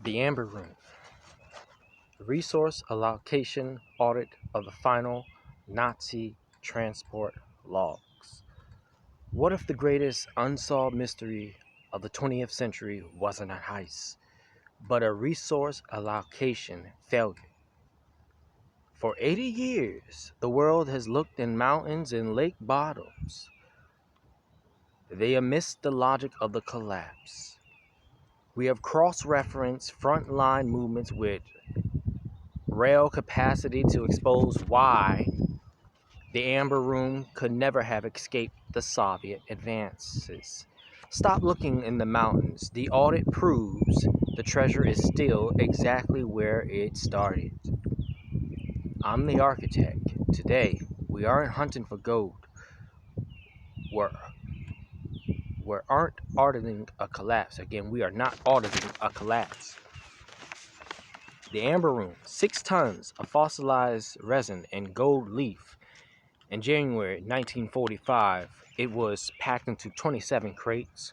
The Amber Room, resource allocation audit of the final Nazi transport logs. What if the greatest unsolved mystery of the 20th century wasn't a heist, but a resource allocation failure? For 80 years, the world has looked in mountains and lake bottoms. They have missed the logic of the collapse. We have cross-referenced frontline movements with rail capacity to expose why the Amber Room could never have escaped the Soviet advances. Stop looking in the mountains. The audit proves the treasure is still exactly where it started. I'm the architect. Today, we aren't hunting for gold. We aren't auditing a collapse. Again, we are not auditing a collapse. The Amber Room, 6 tons of fossilized resin and gold leaf. In January 1945, it was packed into 27 crates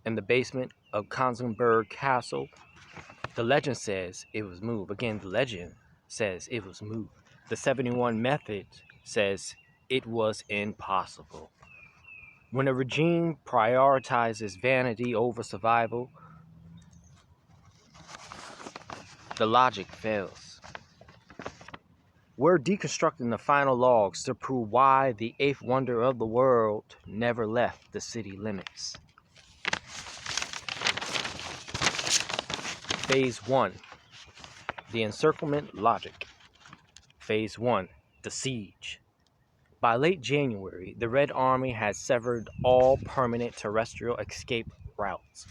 in the basement of Konsingberg Castle. The legend says it was moved. Again, the legend says it was moved. The 71 method says it was impossible. When a regime prioritizes vanity over survival, the logic fails. We're deconstructing the final logs to prove why the 8th wonder of the world never left the city limits. Phase 1, the encirclement logic. Phase 1, the siege. By late January, the Red Army had severed all permanent terrestrial escape routes.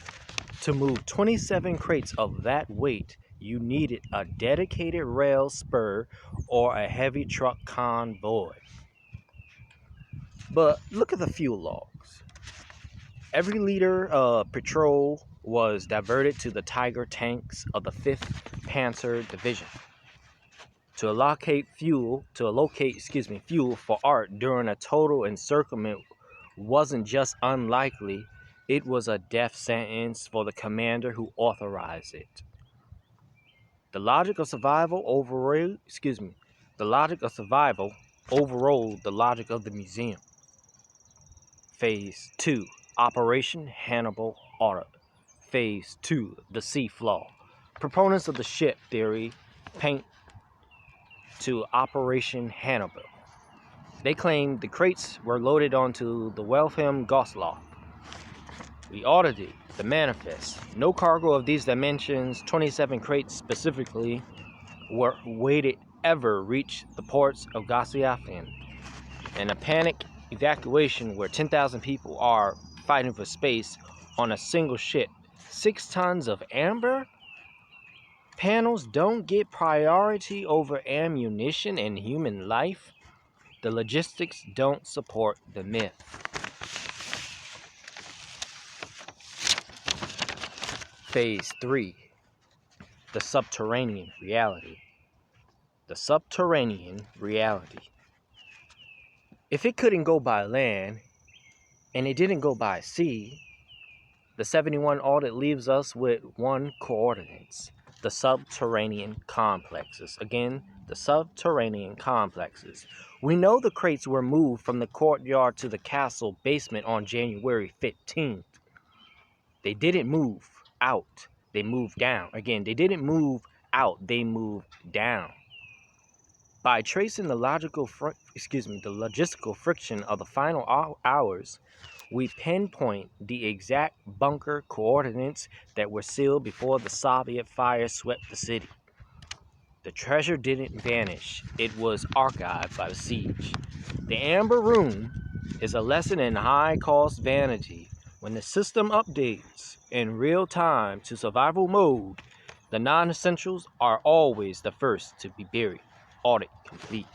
To move 27 crates of that weight, you needed a dedicated rail spur or a heavy truck convoy. But look at the fuel logs. Every liter of petrol was diverted to the Tiger tanks of the 5th Panzer Division. To allocate fuel for art during a total encirclement wasn't just unlikely, it was a death sentence for the commander who authorized it. The logic of survival overrode the logic of the museum. Phase 2, Operation Hannibal Audit. Phase 2, the sea flaw. Proponents of the ship theory paint to Operation Hannibal. They claim the crates were loaded onto the Wilhelm Gosloff. We audited the manifest. No cargo of these dimensions, 27 crates specifically, were weighted ever reached the ports of Gosloffen. And a panic evacuation where 10,000 people are fighting for space on a single ship. 6 tons of amber? Panels don't get priority over ammunition and human life. The logistics don't support the myth. Phase 3, the subterranean reality. The subterranean reality. If it couldn't go by land, and it didn't go by sea, the 71 audit leaves us with one coordinates: the subterranean complexes. Again, the subterranean complexes. We know the crates were moved from the courtyard to the castle basement on January 15th. They didn't move out, they moved down. Again, they didn't move out, they moved down. By tracing the logistical friction of the final hours, we pinpoint the exact bunker coordinates that were sealed before the Soviet fire swept the city. The treasure didn't vanish, it was archived by the siege. The Amber Room is a lesson in high-cost vanity. When the system updates in real time to survival mode, the non-essentials are always the first to be buried. Audit complete.